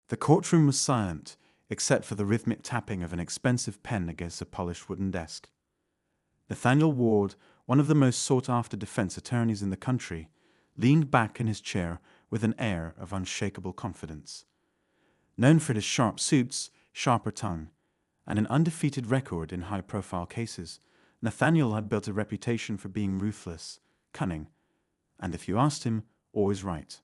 The courtroom was silent, except for the rhythmic tapping of an expensive pen against a polished wooden desk. Nathaniel Ward, one of the most sought-after defense attorneys in the country, leaned back in his chair with an air of unshakable confidence. Known for his sharp suits, sharper tongue, and an undefeated record in high-profile cases, Nathaniel had built a reputation for being ruthless, cunning, and if you asked him, always right.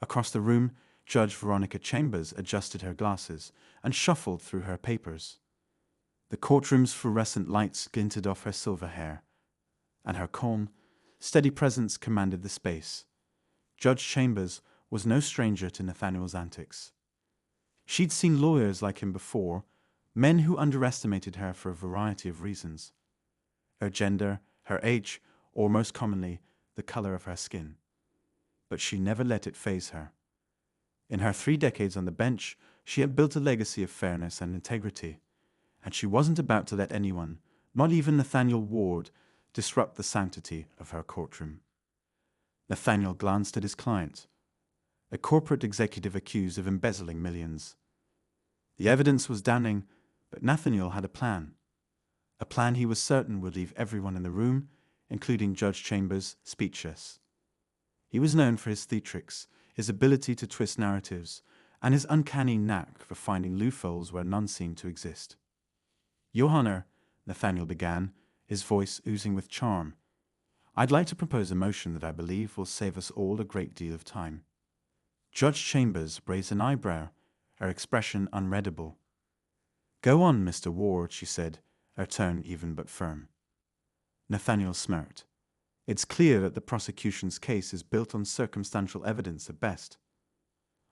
Across the room, Judge Veronica Chambers adjusted her glasses and shuffled through her papers. The courtroom's fluorescent lights glinted off her silver hair, and her calm, steady presence commanded the space. Judge Chambers was no stranger to Nathaniel's antics. She'd seen lawyers like him before, men who underestimated her for a variety of reasons. Her gender, her age, or most commonly, the color of her skin. But she never let it faze her. In her 3 decades on the bench, she had built a legacy of fairness and integrity, and she wasn't about to let anyone, not even Nathaniel Ward, disrupt the sanctity of her courtroom. Nathaniel glanced at his client, a corporate executive accused of embezzling millions. The evidence was damning, but Nathaniel had a plan he was certain would leave everyone in the room, including Judge Chambers, speechless. He was known for his theatrics, his ability to twist narratives, and his uncanny knack for finding loopholes where none seemed to exist. "Your Honor," Nathaniel began, his voice oozing with charm, "I'd like to propose a motion that I believe will save us all a great deal of time." Judge Chambers raised an eyebrow, her expression unreadable. "Go on, Mr. Ward," she said, her tone even but firm. Nathaniel smirked. "It's clear that the prosecution's case is built on circumstantial evidence at best.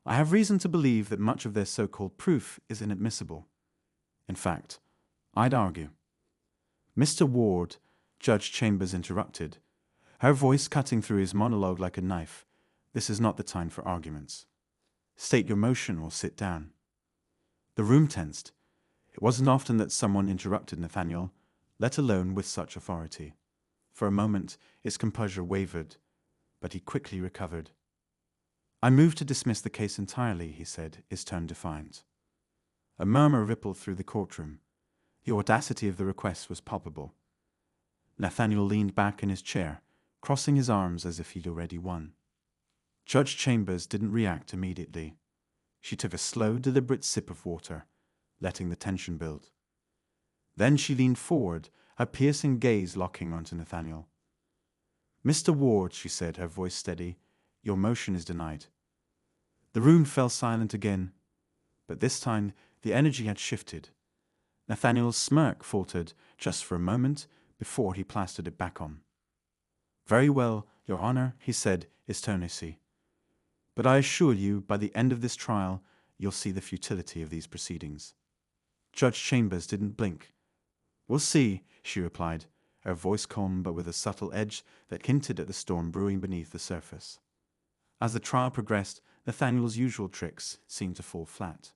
I have reason to believe that much of their so-called proof is inadmissible. In fact, I'd argue—" "Mr. Ward," Judge Chambers interrupted, her voice cutting through his monologue like a knife, "this is not the time for arguments. State your motion or sit down." The room tensed. It wasn't often that someone interrupted Nathaniel, let alone with such authority. For a moment, his composure wavered, but he quickly recovered. "I move to dismiss the case entirely," he said, his tone defiant. A murmur rippled through the courtroom. The audacity of the request was palpable. Nathaniel leaned back in his chair, crossing his arms as if he'd already won. Judge Chambers didn't react immediately. She took a slow, deliberate sip of water, letting the tension build. Then she leaned forward, her piercing gaze locking onto Nathaniel. "Mr. Ward," she said, her voice steady, "your motion is denied." The room fell silent again, but this time the energy had shifted. Nathaniel's smirk faltered just for a moment before he plastered it back on. "Very well, Your Honor," he said, his tone icy. "But I assure you, by the end of this trial, you'll see the futility of these proceedings." Judge Chambers didn't blink. "We'll see," she replied, her voice calm but with a subtle edge that hinted at the storm brewing beneath the surface. As the trial progressed, Nathaniel's usual tricks seemed to fall flat.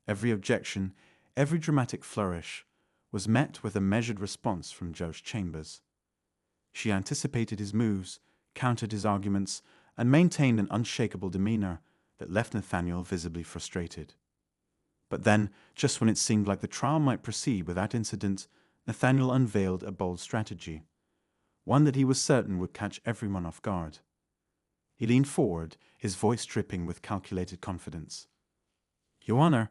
Every objection, every dramatic flourish, was met with a measured response from Judge Chambers. She anticipated his moves, countered his arguments, and maintained an unshakable demeanor that left Nathaniel visibly frustrated. But then, just when it seemed like the trial might proceed without incident, Nathaniel unveiled a bold strategy, one that he was certain would catch everyone off guard. He leaned forward, his voice dripping with calculated confidence. "Your Honor,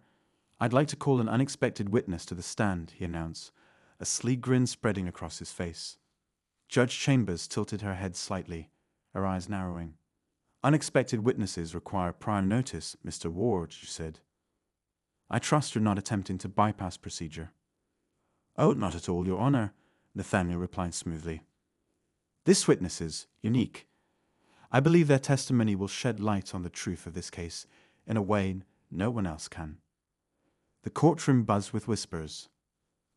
I'd like to call an unexpected witness to the stand," he announced, a sleek grin spreading across his face. Judge Chambers tilted her head slightly, her eyes narrowing. "Unexpected witnesses require prior notice, Mr. Ward," she said. "I trust you're not attempting to bypass procedure." "Oh, not at all, Your Honor," Nathaniel replied smoothly. "This witness is unique. I believe their testimony will shed light on the truth of this case in a way no one else can." The courtroom buzzed with whispers.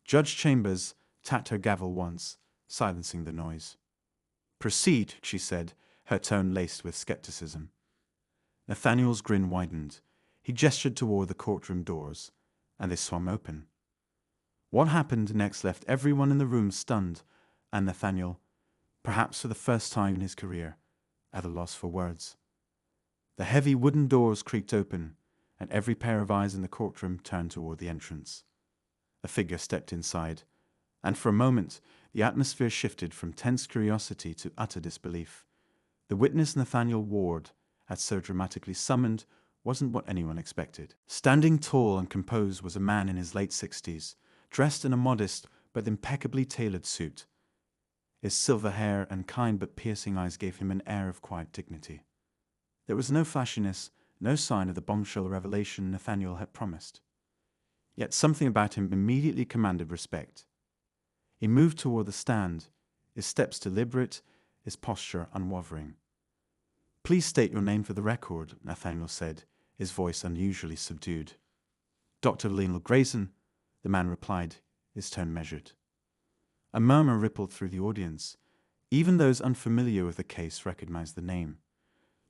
Judge Chambers tapped her gavel once, silencing the noise. "Proceed," she said, her tone laced with skepticism. Nathaniel's grin widened. He gestured toward the courtroom doors, and they swung open. What happened next left everyone in the room stunned, and Nathaniel, perhaps for the first time in his career, at a loss for words. The heavy wooden doors creaked open, and every pair of eyes in the courtroom turned toward the entrance. A figure stepped inside, and for a moment the atmosphere shifted from tense curiosity to utter disbelief. The witness Nathaniel Ward had so dramatically summoned wasn't what anyone expected. Standing tall and composed was a man in his late 60s, dressed in a modest but impeccably tailored suit. His silver hair and kind but piercing eyes gave him an air of quiet dignity. There was no flashiness, no sign of the bombshell revelation Nathaniel had promised. Yet something about him immediately commanded respect. He moved toward the stand, his steps deliberate, his posture unwavering. "Please state your name for the record," Nathaniel said, his voice unusually subdued. "Dr. Lionel Grayson," the man replied, his tone measured. A murmur rippled through the audience. Even those unfamiliar with the case recognized the name.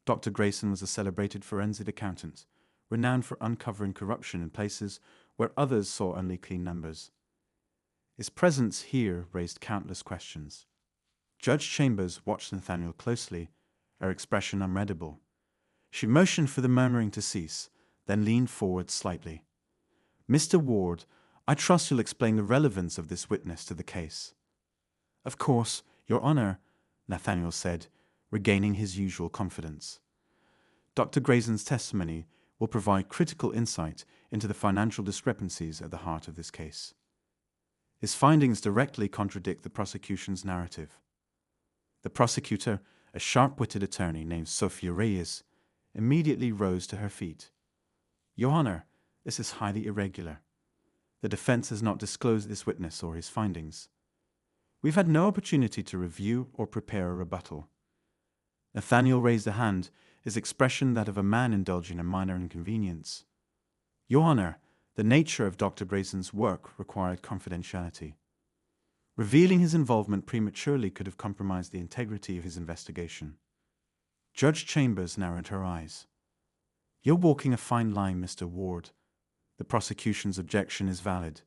Dr. Grayson was a celebrated forensic accountant, renowned for uncovering corruption in places where others saw only clean numbers. His presence here raised countless questions. Judge Chambers watched Nathaniel closely, her expression unreadable. She motioned for the murmuring to cease, then leaned forward slightly. "Mr. Ward, I trust you'll explain the relevance of this witness to the case." "Of course, Your Honor," Nathaniel said, regaining his usual confidence. "Dr. Grayson's testimony will provide critical insight into the financial discrepancies at the heart of this case. His findings directly contradict the prosecution's narrative." The prosecutor, a sharp-witted attorney named Sophia Reyes, immediately rose to her feet. "Your Honor, this is highly irregular. The defense has not disclosed this witness or his findings. We've had no opportunity to review or prepare a rebuttal." Nathaniel raised a hand, his expression that of a man indulging a minor inconvenience. "Your Honor, the nature of Dr. Grayson's work required confidentiality. Revealing his involvement prematurely could have compromised the integrity of his investigation." Judge Chambers narrowed her eyes. "You're walking a fine line, Mr. Ward. The prosecution's objection is valid.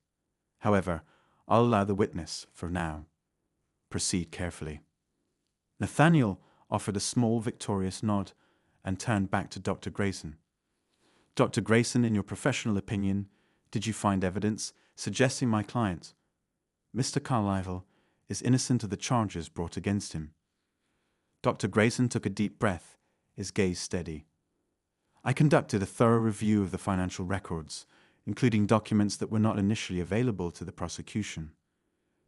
However, I'll allow the witness for now. Proceed carefully." Nathaniel offered a small victorious nod and turned back to Dr. Grayson. "Dr. Grayson, in your professional opinion, did you find evidence suggesting my client, Mr. Carlyle, is innocent of the charges brought against him?" Dr. Grayson took a deep breath, his gaze steady. "I conducted a thorough review of the financial records, including documents that were not initially available to the prosecution.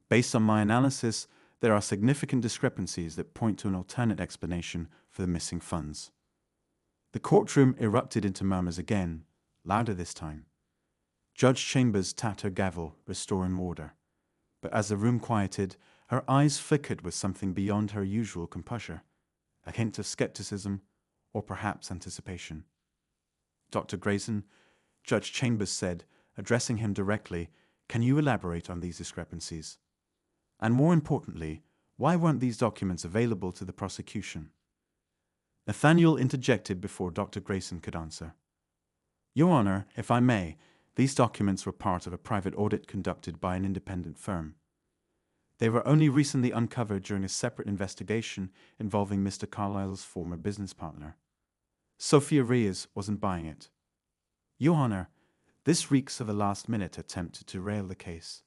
Based on my analysis, there are significant discrepancies that point to an alternate explanation for the missing funds." The courtroom erupted into murmurs again, louder this time. Judge Chambers tapped her gavel, restoring order. But as the room quieted, her eyes flickered with something beyond her usual composure, a hint of skepticism or perhaps anticipation. "Dr. Grayson," Judge Chambers said, addressing him directly, "can you elaborate on these discrepancies? And more importantly, why weren't these documents available to the prosecution?" Nathaniel interjected before Dr. Grayson could answer. "Your Honor, if I may, these documents were part of a private audit conducted by an independent firm. They were only recently uncovered during a separate investigation involving Mr. Carlyle's former business partner. Sophia Reyes wasn't buying it. Your Honor, this reeks of a last-minute attempt to derail the case.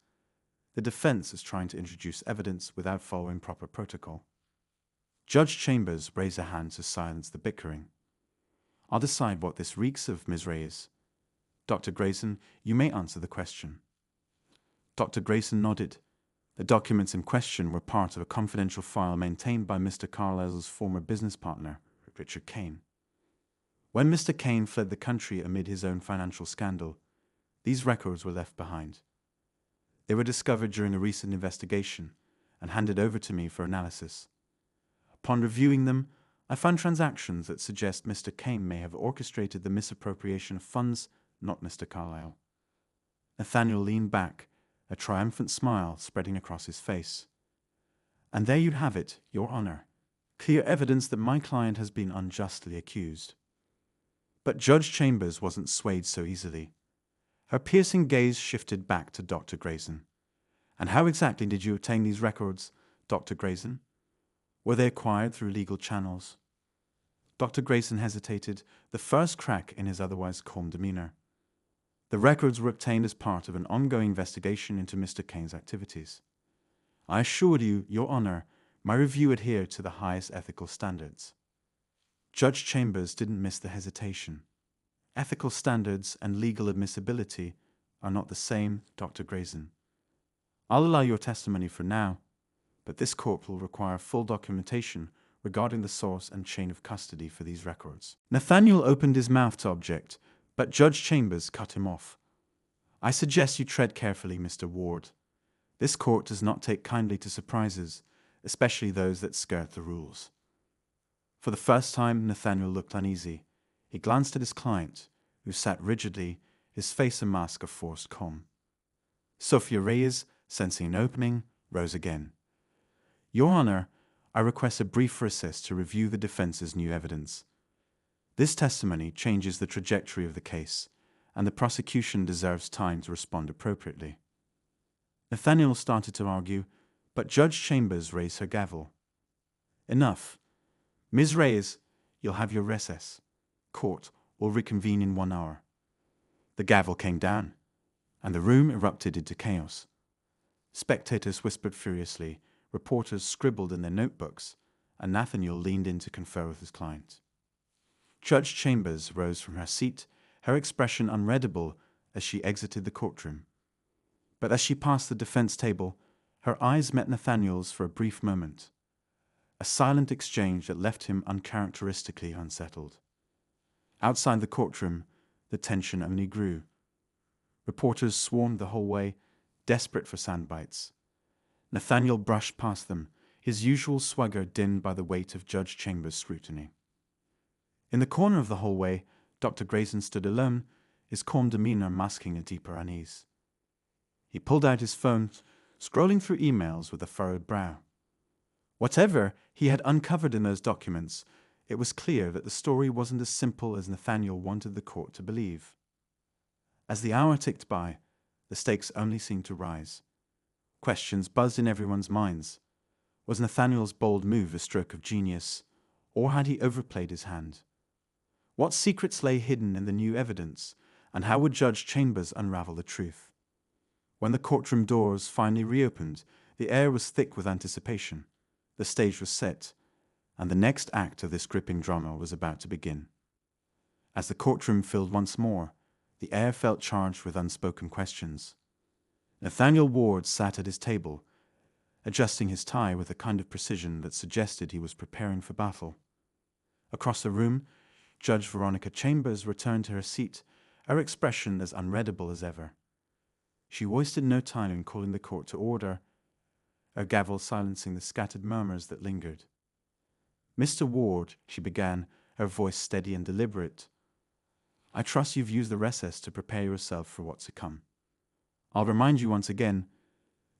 The defense is trying to introduce evidence without following proper protocol." Judge Chambers raised a hand to silence the bickering. "I'll decide what this reeks of, Ms. Reyes. Dr. Grayson, you may answer the question." Dr. Grayson nodded. The documents in question were part of a confidential file maintained by Mr. Carlyle's former business partner, Richard Kane. When Mr. Kane fled the country amid his own financial scandal, these records were left behind. They were discovered during a recent investigation and handed over to me for analysis. Upon reviewing them, I found transactions that suggest Mr. Kane may have orchestrated the misappropriation of funds, not Mr. Carlyle. Nathaniel leaned back, a triumphant smile spreading across his face. "And there you have it, Your Honor. Clear evidence that my client has been unjustly accused." But Judge Chambers wasn't swayed so easily. Her piercing gaze shifted back to Dr. Grayson. "And how exactly did you obtain these records, Dr. Grayson? Were they acquired through legal channels?" Dr. Grayson hesitated, the first crack in his otherwise calm demeanor. The records were obtained as part of an ongoing investigation into Mr. Kane's activities. I assure you, Your Honor, my review adhered to the highest ethical standards. Judge Chambers didn't miss the hesitation. Ethical standards and legal admissibility are not the same, Dr. Grayson. I'll allow your testimony for now, but this court will require full documentation regarding the source and chain of custody for these records. Nathaniel opened his mouth to object, but Judge Chambers cut him off. I suggest you tread carefully, Mr. Ward. This court does not take kindly to surprises, especially those that skirt the rules. For the first time, Nathaniel looked uneasy. He glanced at his client, who sat rigidly, his face a mask of forced calm. Sophia Reyes, sensing an opening, rose again. Your Honor, I request a brief recess to review the defense's new evidence. This testimony changes the trajectory of the case, and the prosecution deserves time to respond appropriately. Nathaniel started to argue, but Judge Chambers raised her gavel. Enough. Ms. Reyes, you'll have your recess. Court will reconvene in 1 hour. The gavel came down, and the room erupted into chaos. Spectators whispered furiously, reporters scribbled in their notebooks, and Nathaniel leaned in to confer with his client. Judge Chambers rose from her seat, her expression unreadable as she exited the courtroom. But as she passed the defense table, her eyes met Nathaniel's for a brief moment. A silent exchange that left him uncharacteristically unsettled. Outside the courtroom, the tension only grew. Reporters swarmed the hallway, desperate for soundbites. Nathaniel brushed past them, his usual swagger dimmed by the weight of Judge Chambers' scrutiny. In the corner of the hallway, Dr. Grayson stood alone, his calm demeanor masking a deeper unease. He pulled out his phone, scrolling through emails with a furrowed brow. Whatever he had uncovered in those documents, it was clear that the story wasn't as simple as Nathaniel wanted the court to believe. As the hour ticked by, the stakes only seemed to rise. Questions buzzed in everyone's minds. Was Nathaniel's bold move a stroke of genius, or had he overplayed his hand? What secrets lay hidden in the new evidence, and how would Judge Chambers unravel the truth? When the courtroom doors finally reopened, the air was thick with anticipation. The stage was set, and the next act of this gripping drama was about to begin. As the courtroom filled once more, the air felt charged with unspoken questions. Nathaniel Ward sat at his table, adjusting his tie with a kind of precision that suggested he was preparing for battle. Across the room, Judge Veronica Chambers returned to her seat, her expression as unreadable as ever. She wasted no time in calling the court to order, her gavel silencing the scattered murmurs that lingered. Mr. Ward, she began, her voice steady and deliberate. I trust you've used the recess to prepare yourself for what's to come. I'll remind you once again,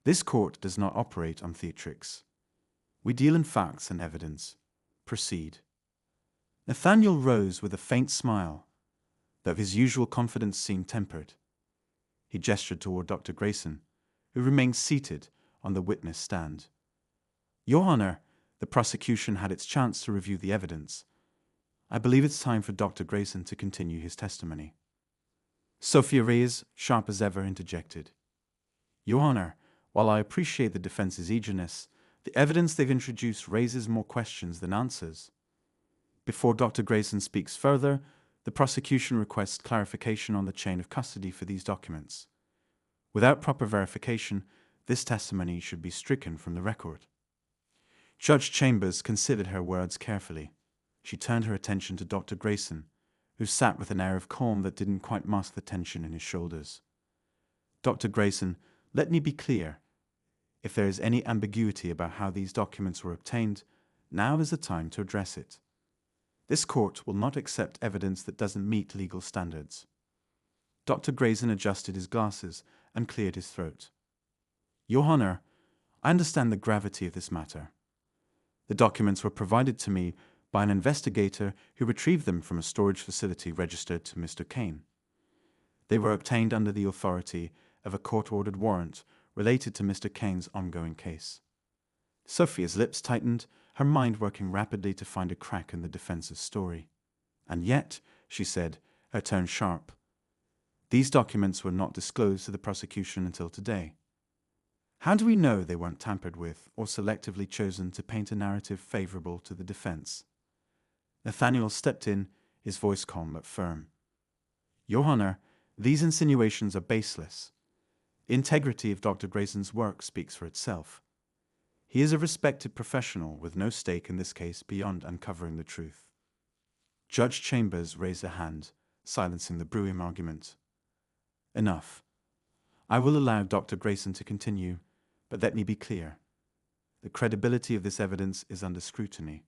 this court does not operate on theatrics. We deal in facts and evidence. Proceed. Nathaniel rose with a faint smile, though his usual confidence seemed tempered. He gestured toward Dr. Grayson, who remained seated on the witness stand. Your Honor, the prosecution had its chance to review the evidence. I believe it's time for Dr. Grayson to continue his testimony. Sophia Reyes, sharp as ever, interjected. Your Honor, while I appreciate the defense's eagerness, the evidence they've introduced raises more questions than answers. Before Dr. Grayson speaks further, the prosecution requests clarification on the chain of custody for these documents. Without proper verification, this testimony should be stricken from the record. Judge Chambers considered her words carefully. She turned her attention to Dr. Grayson, who sat with an air of calm that didn't quite mask the tension in his shoulders. Dr. Grayson, let me be clear. If there is any ambiguity about how these documents were obtained, now is the time to address it. This court will not accept evidence that doesn't meet legal standards. Dr. Grayson adjusted his glasses and cleared his throat. Your Honor, I understand the gravity of this matter. The documents were provided to me by an investigator who retrieved them from a storage facility registered to Mr. Kane. They were obtained under the authority of a court-ordered warrant related to Mr. Kane's ongoing case. Sophia's lips tightened, her mind working rapidly to find a crack in the defense's story. "And yet," she said, her tone sharp, "these documents were not disclosed to the prosecution until today. How do we know they weren't tampered with or selectively chosen to paint a narrative favorable to the defense?" Nathaniel stepped in, his voice calm but firm. "Your Honor, these insinuations are baseless. The integrity of Dr. Grayson's work speaks for itself. He is a respected professional with no stake in this case beyond uncovering the truth." Judge Chambers raised a hand, silencing the brewing argument. "Enough. I will allow Dr. Grayson to continue, but let me be clear. The credibility of this evidence is under scrutiny.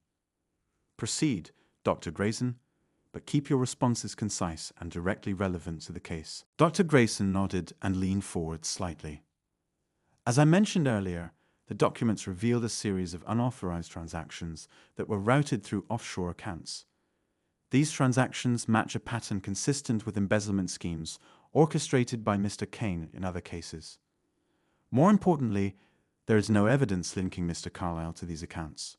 Proceed, Dr. Grayson, but keep your responses concise and directly relevant to the case." Dr. Grayson nodded and leaned forward slightly. "As I mentioned earlier, the documents revealed a series of unauthorized transactions that were routed through offshore accounts. These transactions match a pattern consistent with embezzlement schemes orchestrated by Mr. Kane in other cases. More importantly, there is no evidence linking Mr. Carlyle to these accounts."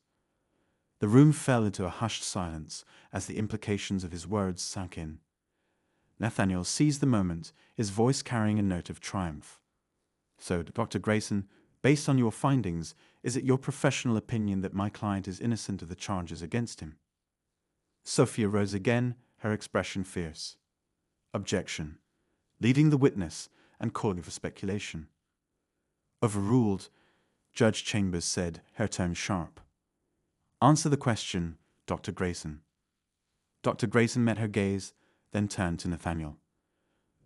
The room fell into a hushed silence as the implications of his words sank in. Nathaniel seized the moment, his voice carrying a note of triumph. "So, Dr. Grayson, based on your findings, is it your professional opinion that my client is innocent of the charges against him?" Sophia rose again, her expression fierce. "Objection. Leading the witness and calling for speculation." "Overruled," Judge Chambers said, her tone sharp. "Answer the question, Dr. Grayson." Dr. Grayson met her gaze, then turned to Nathaniel.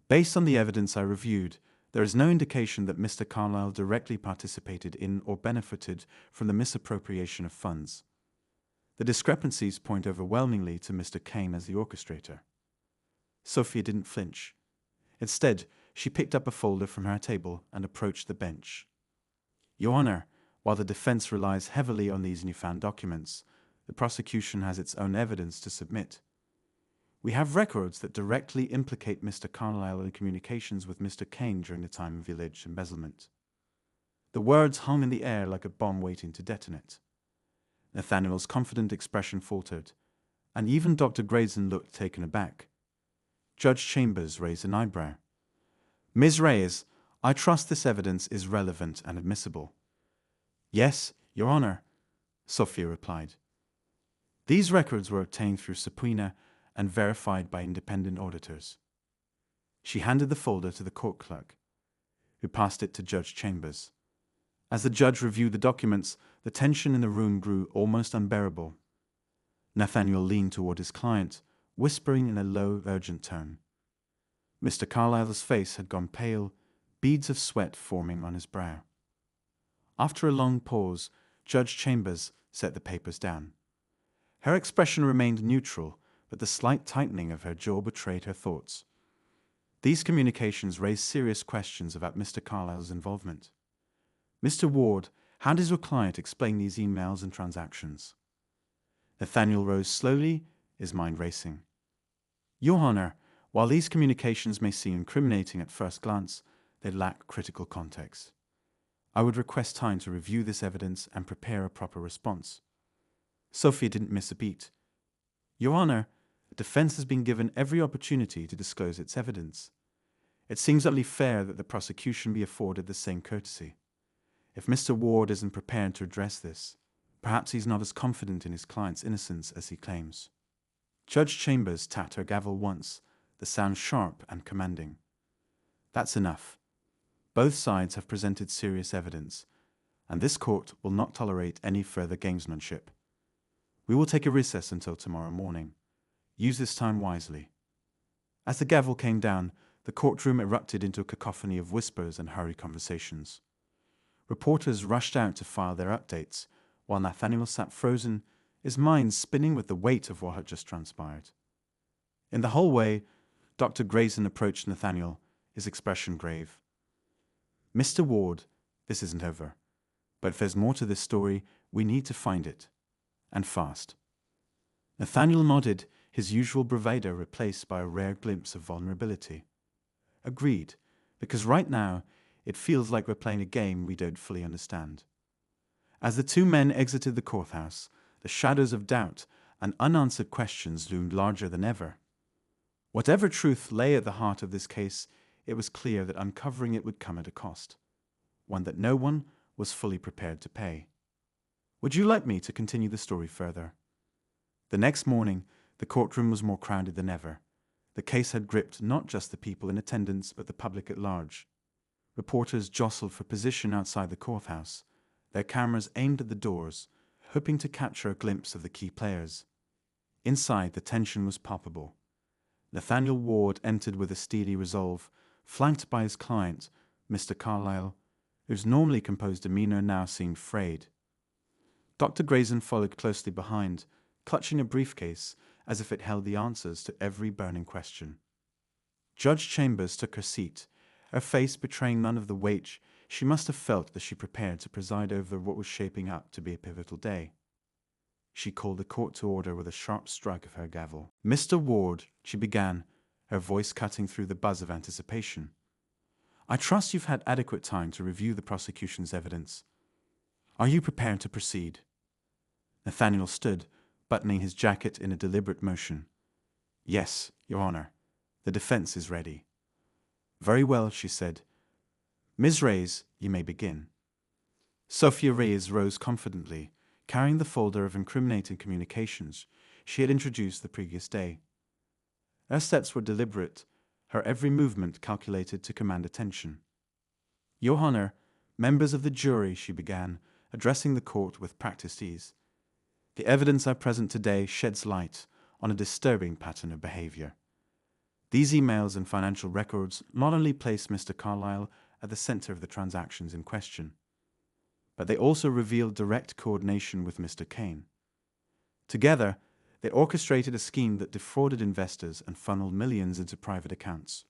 "Based on the evidence I reviewed, there is no indication that Mr. Carlyle directly participated in or benefited from the misappropriation of funds. The discrepancies point overwhelmingly to Mr. Kane as the orchestrator." Sophia didn't flinch. Instead, she picked up a folder from her table and approached the bench. "Your Honor, while the defense relies heavily on these newfound documents, the prosecution has its own evidence to submit. We have records that directly implicate Mr. Carlyle in communications with Mr. Kane during the time of the alleged embezzlement." The words hung in the air like a bomb waiting to detonate. Nathaniel's confident expression faltered, and even Dr. Grayson looked taken aback. Judge Chambers raised an eyebrow. "Ms. Reyes, I trust this evidence is relevant and admissible." "Yes, Your Honor," Sophia replied. "These records were obtained through subpoena and verified by independent auditors." She handed the folder to the court clerk, who passed it to Judge Chambers. As the judge reviewed the documents, the tension in the room grew almost unbearable. Nathaniel leaned toward his client, whispering in a low, urgent tone. Mr. Carlyle's face had gone pale, beads of sweat forming on his brow. After a long pause, Judge Chambers set the papers down. Her expression remained neutral, but the slight tightening of her jaw betrayed her thoughts. These communications raised serious questions about Mr. Carlyle's involvement. "Mr. Ward, how does your client explain these emails and transactions?" Nathaniel rose slowly, his mind racing. "Your Honor, while these communications may seem incriminating at first glance, they lack critical context. I would request time to review this evidence and prepare a proper response." Sophia didn't miss a beat. "Your Honor, the defense has been given every opportunity to disclose its evidence. It seems only fair that the prosecution be afforded the same courtesy. If Mr. Ward isn't prepared to address this, perhaps he's not as confident in his client's innocence as he claims." Judge Chambers tapped her gavel once, the sound sharp and commanding. "That's enough. Both sides have presented serious evidence, and this court will not tolerate any further gamesmanship. We will take a recess until tomorrow morning. Use this time wisely." As the gavel came down, the courtroom erupted into a cacophony of whispers and hurried conversations. Reporters rushed out to file their updates, while Nathaniel sat frozen, his mind spinning with the weight of what had just transpired. In the hallway, Dr. Grayson approached Nathaniel, his expression grave. "Mr. Ward, this isn't over. But if there's more to this story, we need to find it. And fast." Nathaniel nodded, his usual bravado replaced by a rare glimpse of vulnerability. "Agreed, because right now, it feels like we're playing a game we don't fully understand." As the two men exited the courthouse, the shadows of doubt and unanswered questions loomed larger than ever. Whatever truth lay at the heart of this case, it was clear that uncovering it would come at a cost, one that no one was fully prepared to pay. Would you like me to continue the story further? The next morning, the courtroom was more crowded than ever. The case had gripped not just the people in attendance, but the public at large. Reporters jostled for position outside the courthouse, their cameras aimed at the doors, hoping to capture a glimpse of the key players. Inside, the tension was palpable. Nathaniel Ward entered with a steely resolve, flanked by his client, Mr. Carlyle, whose normally composed demeanor now seemed frayed. Dr. Grayson followed closely behind, clutching a briefcase as if it held the answers to every burning question. Judge Chambers took her seat, her face betraying none of the weight she must have felt as she prepared to preside over what was shaping up to be a pivotal day. She called the court to order with a sharp strike of her gavel. "Mr. Ward," she began, her voice cutting through the buzz of anticipation. "I trust you've had adequate time to review the prosecution's evidence. Are you prepared to proceed?" Nathaniel stood, buttoning his jacket in a deliberate motion. "Yes, Your Honor. The defense is ready." "Very well," she said. "Ms. Reyes, you may begin." Sophia Reyes rose confidently, carrying the folder of incriminating communications she had introduced the previous day. Her steps were deliberate, her every movement calculated to command attention. "Your Honor, members of the jury," she began, addressing the court with practiced ease. "The evidence I present today sheds light on a disturbing pattern of behavior. These emails and financial records not only place Mr. Carlyle at the center of the transactions in question, but they also reveal direct coordination with Mr. Kane. Together, they orchestrated a scheme that defrauded investors and funneled millions into private accounts."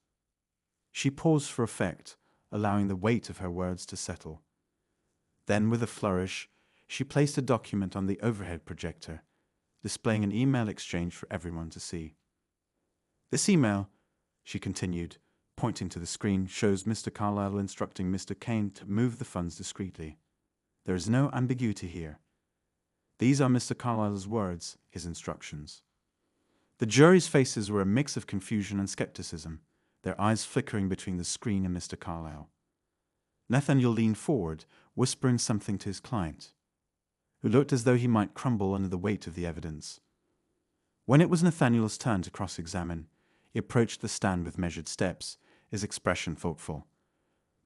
She paused for effect, allowing the weight of her words to settle. Then, with a flourish, she placed a document on the overhead projector, displaying an email exchange for everyone to see. "This email," she continued, pointing to the screen, "shows Mr. Carlyle instructing Mr. Kane to move the funds discreetly. There is no ambiguity here. These are Mr. Carlyle's words, his instructions." The jury's faces were a mix of confusion and skepticism, their eyes flickering between the screen and Mr. Carlyle. Nathaniel leaned forward, whispering something to his client, who looked as though he might crumble under the weight of the evidence. When it was Nathaniel's turn to cross-examine, he approached the stand with measured steps, his expression thoughtful.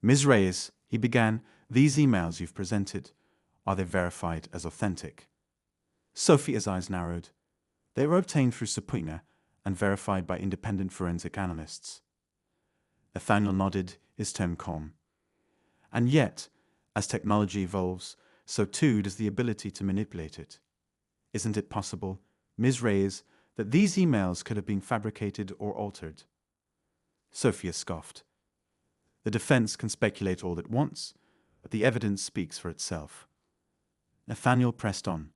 "Ms. Reyes," he began, "these emails you've presented, are they verified as authentic?" Sophia's eyes narrowed. "They were obtained through subpoena and verified by independent forensic analysts." Nathaniel nodded, his tone calm. "And yet, as technology evolves, so too does the ability to manipulate it. Isn't it possible, Ms. Reyes, that these emails could have been fabricated or altered?" Sophia scoffed. "The defense can speculate all it wants, but the evidence speaks for itself." Nathaniel pressed on.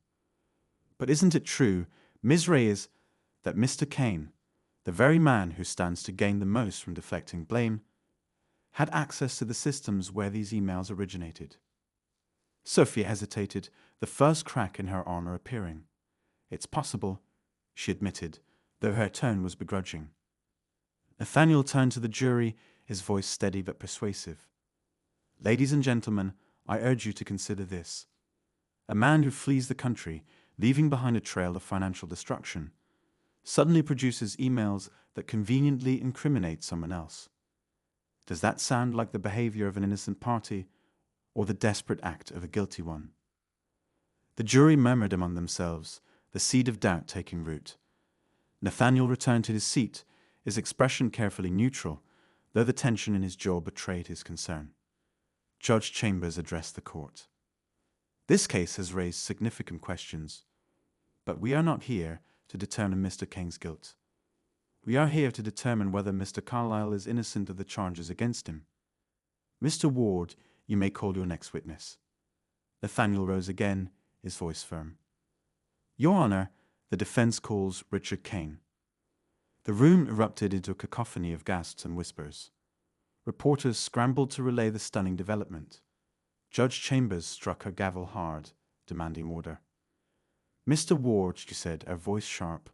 "But isn't it true, Ms. Reyes, that Mr. Kane, the very man who stands to gain the most from deflecting blame, had access to the systems where these emails originated?" Sophia hesitated, the first crack in her armor appearing. "It's possible," she admitted, though her tone was begrudging. Nathaniel turned to the jury, his voice steady but persuasive. "Ladies and gentlemen, I urge you to consider this. A man who flees the country, leaving behind a trail of financial destruction, suddenly produces emails that conveniently incriminate someone else. Does that sound like the behavior of an innocent party or the desperate act of a guilty one?" The jury murmured among themselves, the seed of doubt taking root. Nathaniel returned to his seat, his expression carefully neutral, though the tension in his jaw betrayed his concern. Judge Chambers addressed the court. "This case has raised significant questions, but we are not here to determine Mr. Kane's guilt. We are here to determine whether Mr. Carlyle is innocent of the charges against him. Mr. Ward, you may call your next witness." Nathaniel rose again, his voice firm. "Your Honor, the defense calls Richard Kane." The room erupted into a cacophony of gasps and whispers. Reporters scrambled to relay the stunning development. Judge Chambers struck her gavel hard, demanding order. "Mr. Ward," she said, her voice sharp,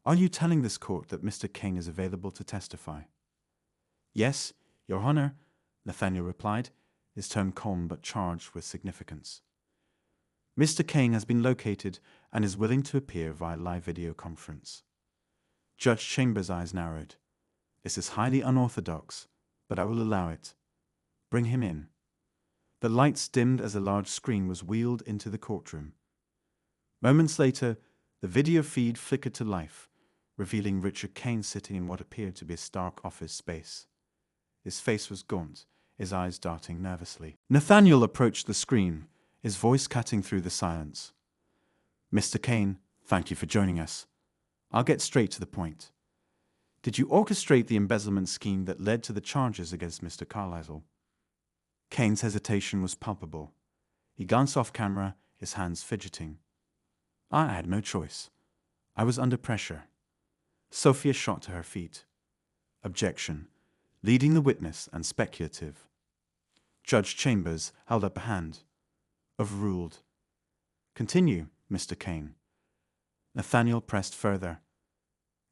"are you telling this court that Mr. Kane is available to testify?" "Yes, Your Honor," Nathaniel replied, his tone calm but charged with significance. "Mr. Kane has been located and is willing to appear via live video conference." Judge Chambers' eyes narrowed. "This is highly unorthodox, but I will allow it. Bring him in." The lights dimmed as a large screen was wheeled into the courtroom. Moments later, the video feed flickered to life, revealing Richard Kane sitting in what appeared to be a stark office space. His face was gaunt, his eyes darting nervously. Nathaniel approached the screen, his voice cutting through the silence. "Mr. Kane, thank you for joining us. I'll get straight to the point. Did you orchestrate the embezzlement scheme that led to the charges against Mr. Carlisle?" Kane's hesitation was palpable. He glanced off camera, his hands fidgeting. "I had no choice. I was under pressure." Sophia shot to her feet. Objection. Leading the witness and speculative. Judge Chambers held up a hand. Overruled. "Continue, Mr. Kane." Nathaniel pressed further.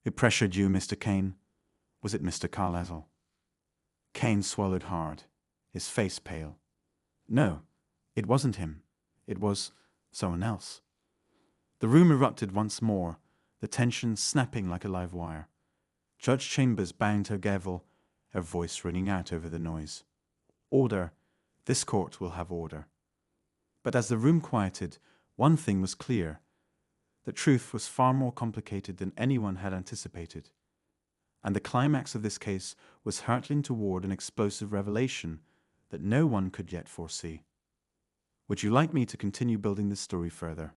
"Who pressured you, Mr. Kane? Was it Mr. Carlisle?" Kane swallowed hard, his face pale. "No, it wasn't him. It was someone else." The room erupted once more, the tension snapping like a live wire. Judge Chambers banged her gavel, her voice ringing out over the noise. "Order. This court will have order." But as the room quieted, one thing was clear. The truth was far more complicated than anyone had anticipated. And the climax of this case was hurtling toward an explosive revelation that no one could yet foresee. Would you like me to continue building this story further?